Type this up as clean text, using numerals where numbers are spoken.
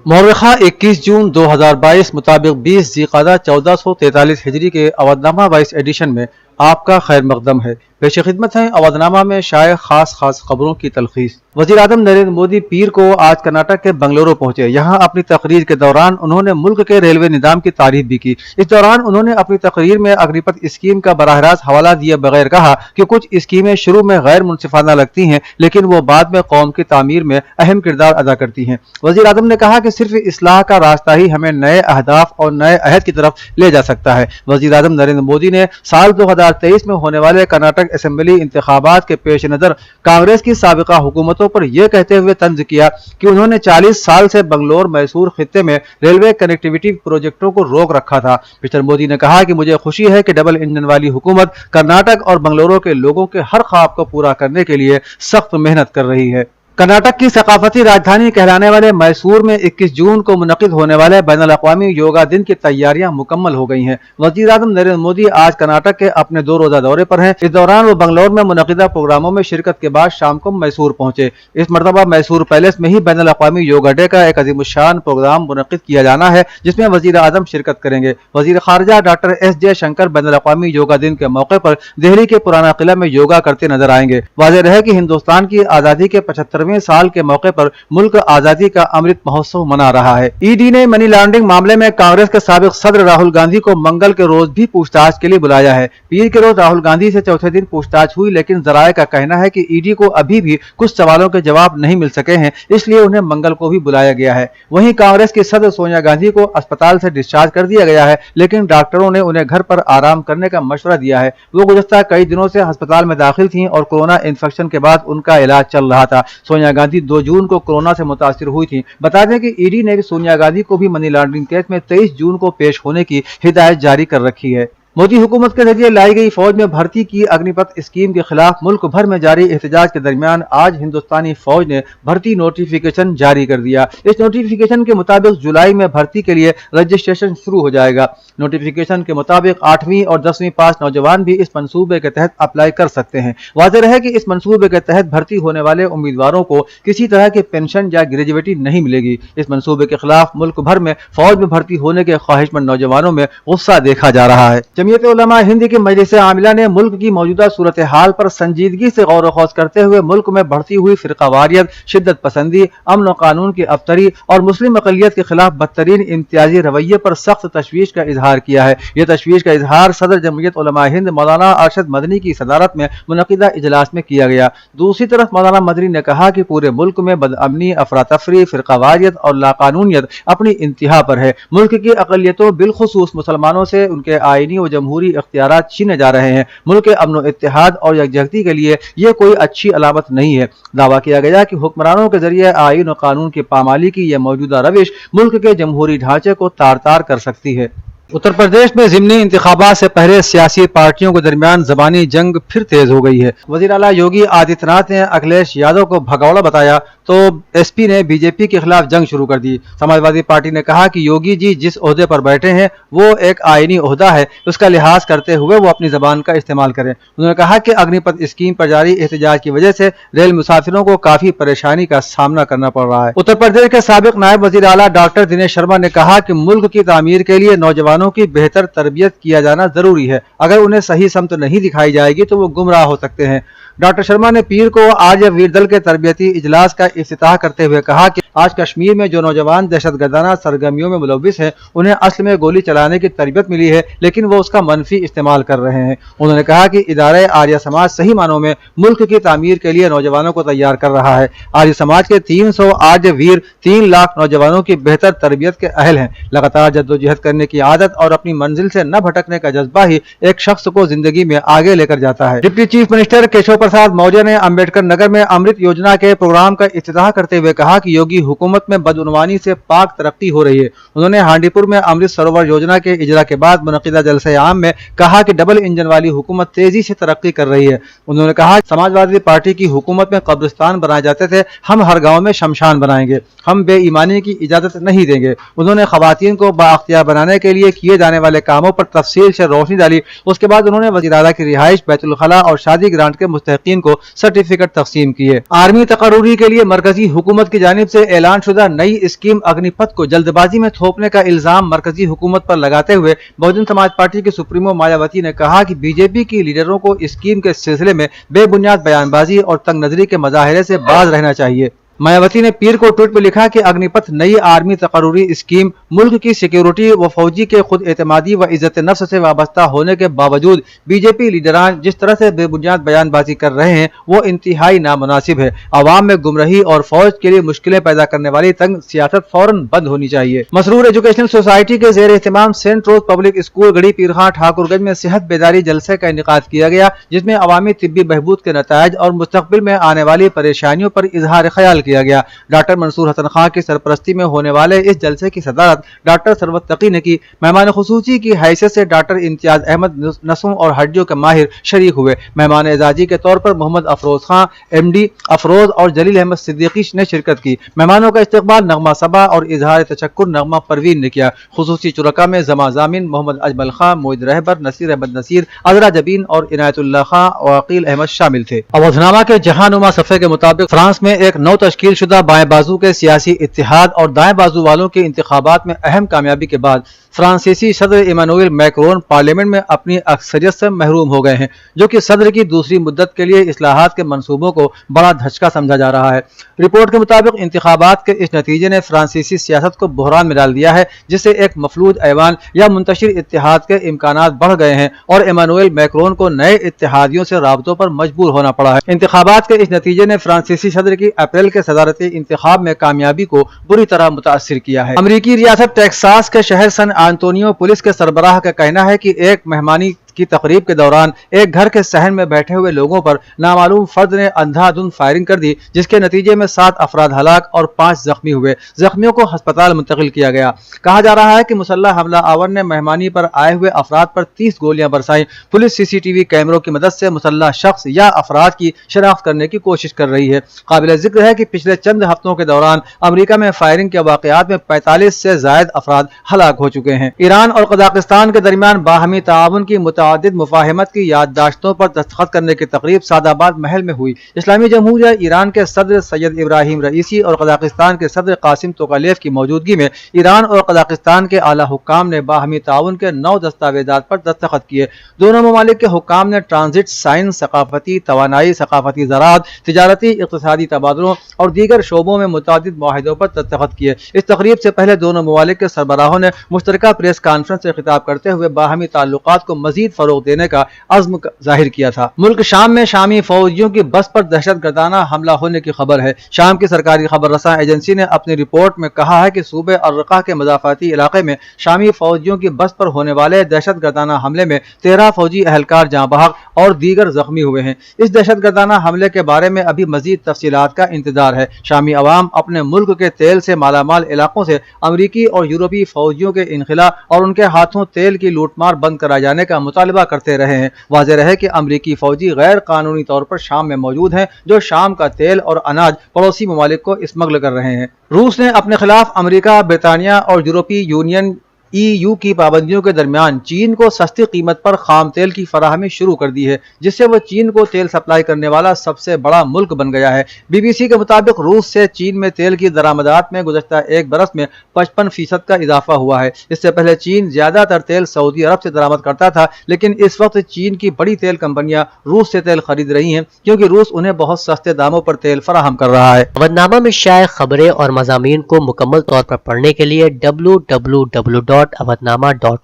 मौरखा 21 जून 2022 मुताबिक 20 ज़ीक़ादा 1443 हिजरी के Avadhnama vice addition में आपका खैर मकदम है। पेश खिदमत है अवधनामा में शाये खास खबरों की तलखीस। वज़ीर आज़म नरेंद्र मोदी पीर को आज कर्नाटक के बंगलुरु पहुंचे। यहाँ अपनी तकरीर के दौरान उन्होंने मुल्क के रेलवे निज़ाम की तारीफ भी की। इस दौरान उन्होंने अपनी तकरीर में अग्निपथ स्कीम का बराह रास्त हवाला दिए बगैर कहा कि कुछ स्कीमें शुरू में गैर मुनसिफाना लगती हैं, लेकिन वो बाद में कौम की तामीर में अहम किरदार अदा करती हैं। वज़ीर आज़म ने कहा कि सिर्फ इस्लाह का रास्ता ही हमें नए अहदाफ और नए अहद की तरफ ले जा सकता है। वज़ीर आज़म नरेंद्र मोदी ने साल 2023 में होने वाले कर्नाटक असेंबली इंतखाबात के पेश नज़र कांग्रेस की साबिका हुकूमतों पर यह कहते हुए तंज किया कि उन्होंने 40 साल से बंगलोर मैसूर खित्ते में रेलवे कनेक्टिविटी प्रोजेक्टों को रोक रखा था। मिस्टर मोदी ने कहा कि मुझे खुशी है कि डबल इंजन वाली हुकूमत कर्नाटक और बंगलुरु के लोगों के हर ख्वाब को पूरा करने के लिए सख्त मेहनत कर रही है। कर्नाटक की सकाफती राजधानी कहलाने वाले मैसूर में 21 जून को मुनक़िद होने वाले बैनुल अक़वामी योगा दिन की तैयारियां मुकम्मल हो गई हैं। वज़ीर आज़म नरेंद्र मोदी आज कर्नाटक के अपने 2 रोज़ा दौरे पर हैं। इस दौरान वो बंगलौर में मुनक़िदा प्रोग्रामों में शिरकत के बाद शाम को मैसूर पहुंचे। इस मरतबा मैसूर पैलेस में ही बैनुल अक़वामी योगा डे का एक अज़ीमुश्शान प्रोग्राम मुनक़िद किया जाना है, जिसमें वज़ीर आज़म शिरकत करेंगे। वज़ीर ख़ारिजा डॉक्टर S जयशंकर बैनुल अक़वामी योगा दिन के मौके पर दिल्ली के पुराना किला में योगा करते नजर आएंगे। वाज़ेह रहे कि हिंदुस्तान की आज़ादी के 75वें साल के मौके पर मुल्क आजादी का अमृत महोत्सव मना रहा है। ईडी ने मनी लॉन्ड्रिंग मामले में कांग्रेस के साबिक सदर राहुल गांधी को मंगल के रोज भी पूछताछ के लिए बुलाया है। पीर के रोज राहुल गांधी से चौथे दिन पूछताछ हुई, लेकिन जराये का कहना है कि ईडी को अभी भी कुछ सवालों के जवाब नहीं मिल सके हैं, इसलिए उन्हें मंगल को भी बुलाया गया है। वहीं कांग्रेस की सदर सोनिया गांधी को अस्पताल से डिस्चार्ज कर दिया गया है, लेकिन डॉक्टरों ने उन्हें घर पर आराम करने का मशवरा दिया है। वो गुज़श्ता कई दिनों से अस्पताल में दाखिल थी और कोरोना इन्फेक्शन के बाद उनका इलाज चल रहा था। सोनिया गांधी 2 जून को कोरोना से मुतासिर हुई थी। बता दें कि ईडी ने सोनिया गांधी को भी मनी लॉन्ड्रिंग केस में 23 जून को पेश होने की हिदायत जारी कर रखी है। मोदी हुकूमत के जरिए लाई गई फौज में भर्ती की अग्निपथ स्कीम के खिलाफ मुल्क भर में जारी एहतजाज के दरमियान आज हिंदुस्तानी फौज ने भर्ती नोटिफिकेशन जारी कर दिया। इस नोटिफिकेशन के मुताबिक जुलाई में भर्ती के लिए रजिस्ट्रेशन शुरू हो जाएगा। नोटिफिकेशन के मुताबिक 8वीं और 10वीं पास नौजवान भी इस मंसूबे के तहत अप्लाई कर सकते हैं। वाज़ेह रहे कि इस मंसूबे के तहत भर्ती होने वाले उम्मीदवारों को किसी तरह की पेंशन या ग्रेजुएटी नहीं मिलेगी। इस मंसूबे के खिलाफ मुल्क भर में फौज में भर्ती होने के ख्वाहिशमंद नौजवानों में गुस्सा देखा जा रहा है। जमीयत उलमा हिंद की मजलिस आमिला ने मुल्क की मौजूदा सूरत हाल पर संजीदगी से गौर व खौज करते हुए मुल्क में बढ़ती हुई फिरकावारियत, शिद्दत पसंदी, अमन व कानून की अबतरी और मुस्लिम अक़लियत के खिलाफ बदतरीन इम्तियाजी रवैये पर सख्त तशवीश का इजहार किया है। यह तशवीश का इजहार सदर जमीयत उलमा हिंद मौलाना अरशद मदनी की सदारत में मुनक़िदा इजलास में किया गया। दूसरी तरफ मौलाना मदनी ने कहा कि पूरे मुल्क में बदअमनी, अफरा तफरी, फिरकावारियत और लाकानूनियत अपनी इंतहा पर है। मुल्क की अक़लियतों बिलखुसूस मुसलमानों से उनके आईनी व जमहूरी इख्तियारात छीने जा रहे हैं। मुल्क के अमन इत्तेहाद और यकजहती के लिए यह कोई अच्छी अलामत नहीं है। दावा किया गया कि हुक्मरानों के जरिए आईन और कानून की पामाली की यह मौजूदा रविश मुल्क के जमहूरी ढांचे को तार तार कर सकती है। उत्तर प्रदेश में ज़िमनी इंतखाबात से पहले सियासी पार्टियों के दरमियान ज़बानी जंग फिर तेज हो गई है। वज़ीर आला योगी आदित्यनाथ ने अखिलेश यादव को भगौड़ा बताया तो एसपी ने बीजेपी के खिलाफ जंग शुरू कर दी। समाजवादी पार्टी ने कहा कि योगी जी जिस ओहदे पर बैठे हैं वो एक आईनी ओहदा है, उसका लिहाज करते हुए वो अपनी जबान का इस्तेमाल करें। उन्होंने कहा कि अग्निपथ स्कीम पर जारी एहतजाज की वजह से रेल मुसाफिरों को काफी परेशानी का सामना करना पड़ रहा है। उत्तर प्रदेश के साबिक नायब वज़ीर आला डॉक्टर दिनेश शर्मा ने कहा कि मुल्क की तामीर के लिए नौजवानों की बेहतर तरबियत किया जाना जरूरी है। अगर उन्हें सही समत नहीं दिखाई जाएगी तो वो गुमराह हो सकते हैं। डॉक्टर शर्मा ने पीर को आज वीर दल के तरबियती इजलास का इफ्तिताह करते हुए कहा कि आज कश्मीर में जो नौजवान दहशतगर्दाना सरगर्मियों में मुलव्विस हैं, उन्हें असल में गोली चलाने की तरबियत मिली है, लेकिन वो उसका मनफी इस्तेमाल कर रहे हैं। उन्होंने कहा कि इदारे आर्य समाज सही मानों में मुल्क की तामीर के लिए नौजवानों को तैयार कर रहा है। आर्य समाज के 300 आर्य वीर 3 लाख नौजवानों की बेहतर तरबियत के अहल हैं। लगातार जद्दोजहद करने की आदत और अपनी मंजिल से न भटकने का जज्बा ही एक शख्स को जिंदगी में आगे लेकर जाता है। Deputy chief minister Keshav Prasad Maurya ने अम्बेडकर नगर में अमृत योजना के प्रोग्राम का इफ्तिताह करते हुए कहा कि योगी हुकूमत में बदउनवानी से पाक तरक्की हो रही है। उन्होंने हांडीपुर में अमृत सरोवर योजना के इजरा के बाद मुनक़िदा जलसे आम में कहा कि डबल इंजन वाली हुकूमत तेजी से तरक्की कर रही है। उन्होंने कहा समाजवादी पार्टी की हुकूमत में कब्रिस्तान बनाए जाते थे, हम हर गाँव में शमशान बनाएंगे, हम बेईमानी की इजाजत नहीं देंगे। उन्होंने खवातीन को बाअख्तियार बनाने के लिए किए जाने वाले कामों पर तफसील से रोशनी डाली। उसके बाद उन्होंने वज़ीर आला की रिहाइश, बैतुल खला और शादी ग्रांट के मुस्तहिकीन को सर्टिफिकेट तकसीम किए। आर्मी तकर्रुरी के लिए मरकजी हुकूमत की जानिब से اعلان شدہ نئی اسکیم اگنی پتھ کو جلد بازی میں تھوپنے کا الزام مرکزی حکومت پر لگاتے ہوئے بہوجن سماج پارٹی کے سپریمو مایاوتی نے کہا کہ بی جے پی کی لیڈروں کو اسکیم کے سلسلے میں بے بنیاد بیان بازی اور تنگ نظری کے مظاہرے سے باز رہنا چاہیے۔ مایاوتی نے پیر کو ٹویٹ پر لکھا کہ اگنی پتھ نئی آرمی تقرری اسکیم ملک کی سیکیورٹی و فوجی کے خود اعتمادی و عزت نفس سے وابستہ ہونے کے باوجود بی جے پی لیڈران جس طرح سے بے بنیاد بیان بازی کر رہے ہیں وہ انتہائی نامناسب ہے۔ عوام میں گمراہی اور فوج کے لیے مشکلیں پیدا کرنے والی تنگ سیاست فوراً بند ہونی چاہیے۔ مسرور ایجوکیشنل سوسائٹی کے زیر اہتمام سینٹ روز پبلک اسکول گڑھی پیر خان ٹھاکر گنج میں صحت بیداری جلسے کا انعقاد کیا گیا، جس میں عوامی طبی بہبود کے نتائج اور مستقبل میں آنے والی پریشانیوں پر اظہار خیال کیا گیا۔ ڈاکٹر منصور حسن خان کی سرپرستی میں ہونے والے اس جلسے کی صدارت ڈاکٹر ثروت تقی نے کی۔ مہمان خصوصی کی حیثیت سے ڈاکٹر امتیاز احمد نسوں اور ہڈیوں کے ماہر شریک ہوئے۔ مہمان اعزازی کے طور پر محمد افروز خان ایم ڈی افروز اور جلیل احمد صدیقی نے شرکت کی۔ مہمانوں کا استقبال نغمہ صبا اور اظہار تشکر نغمہ پروین نے کیا۔ خصوصی شرکاء میں زما ضامن، محمد اجمل خان، موعد رہبر، نصیر احمد نصیر، عذرا جبین اور عنایت اللہ خان اور عقیل احمد شامل تھے۔ اودھنامہ کے جہاں نما صفحے کے مطابق فرانس میں ایک نو تشکیل شدہ بائیں بازو کے سیاسی اتحاد اور دائیں بازو والوں کے انتخابات میں اہم کامیابی کے بعد فرانسیسی صدر ایمانوئل میکرون پارلیمنٹ میں اپنی اکثریت سے محروم ہو گئے ہیں، جو کہ صدر کی دوسری مدت کے لیے اصلاحات کے منصوبوں کو بڑا دھچکا سمجھا جا رہا ہے۔ رپورٹ کے مطابق انتخابات کے اس نتیجے نے فرانسیسی سیاست کو بحران میں ڈال دیا ہے، جس سے ایک مفلوج ایوان یا منتشر اتحاد کے امکانات بڑھ گئے ہیں اور ایمانوئل میکرون کو نئے اتحادیوں سے رابطوں پر مجبور ہونا پڑا ہے۔ انتخابات کے اس نتیجے نے فرانسیسی صدر کی اپریل کے صدارتی انتخاب میں کامیابی کو بری طرح متاثر کیا ہے۔ امریکی ریاست ٹیکساس کے شہر سن آنٹونیو پولیس کے سربراہ کا کہنا ہے کہ ایک مہمانی کی تقریب کے دوران ایک گھر کے صحن میں بیٹھے ہوئے لوگوں پر نامعلوم فرد نے اندھا دھند فائرنگ کر دی، جس کے نتیجے میں 7 افراد ہلاک اور 5 زخمی ہوئے۔ زخمیوں کو ہسپتال منتقل کیا گیا۔ کہا جا رہا ہے کہ مسلح حملہ آور نے مہمانی پر آئے ہوئے افراد پر 30 گولیاں برسائیں۔ پولیس سی سی ٹی وی کیمروں کی مدد سے مسلح شخص یا افراد کی شناخت کرنے کی کوشش کر رہی ہے۔ قابل ذکر ہے کہ پچھلے چند ہفتوں کے دوران امریکہ میں فائرنگ کے واقعات میں 45 سے زائد افراد ہلاک ہو چکے ہیں۔ ایران اور قزاقستان کے درمیان باہمی تعاون کی متعدد مفاہمت کی یادداشتوں پر دستخط کرنے کی تقریب سعد آباد محل میں ہوئی۔ اسلامی جمہوریہ ایران کے صدر سید ابراہیم رئیسی اور قزاقستان کے صدر قاسم توکالیف کی موجودگی میں ایران اور قزاقستان کے اعلیٰ حکام نے باہمی تعاون کے 9 دستاویزات پر دستخط کیے۔ دونوں ممالک کے حکام نے ٹرانزٹ، سائنس، ثقافتی، توانائی، ثقافتی زراعت، تجارتی، اقتصادی تبادلوں اور دیگر شعبوں میں متعدد معاہدوں پر دستخط کیے۔ اس تقریب سے پہلے دونوں ممالک کے سربراہوں نے مشترکہ پریس کانفرنس سے خطاب کرتے ہوئے باہمی تعلقات کو مزید فروغ دینے کا عزم ظاہر کیا تھا۔ ملک شام میں شامی فوجیوں کی بس پر دہشت گردانہ حملہ ہونے کی خبر ہے۔ شام کی سرکاری خبر رساں ایجنسی نے اپنی رپورٹ میں کہا ہے کہ صوبے الرقہ کے مضافاتی علاقے میں شامی فوجیوں کی بس پر ہونے والے دہشت گردانہ حملے میں 13 فوجی اہلکار جاں بحق اور دیگر زخمی ہوئے ہیں۔ اس دہشت گردانہ حملے کے بارے میں ابھی مزید تفصیلات کا انتظار ہے۔ شامی عوام اپنے ملک کے تیل سے مالا مال علاقوں سے امریکی اور یورپی فوجیوں کے انخلا اور ان کے ہاتھوں تیل کی لوٹ مار بند کرائے جانے کا مطالبہ کرتے رہے ہیں۔ واضح رہے کہ امریکی فوجی غیر قانونی طور پر شام میں موجود ہیں، جو شام کا تیل اور اناج پڑوسی ممالک کو اسمگل کر رہے ہیں۔ روس نے اپنے خلاف امریکہ، برطانیہ اور یورپی یونین EU کی پابندیوں کے درمیان چین کو سستی قیمت پر خام تیل کی فراہمی شروع کر دی ہے، جس سے وہ چین کو تیل سپلائی کرنے والا سب سے بڑا ملک بن گیا ہے۔ BBC کے مطابق روس سے چین میں تیل کی درآمدات میں گزشتہ ایک برس میں 55% کا اضافہ ہوا ہے۔ اس سے پہلے چین زیادہ تر تیل سعودی عرب سے درآمد کرتا تھا، لیکن اس وقت چین کی بڑی تیل کمپنیاں روس سے تیل خرید رہی ہیں، کیونکہ روس انہیں بہت سستے داموں پر تیل فراہم کر رہا ہے۔ اودھنامہ میں شائع خبریں اور مضامین کو مکمل طور پر پڑھنے کے لیے www.awadhnama.com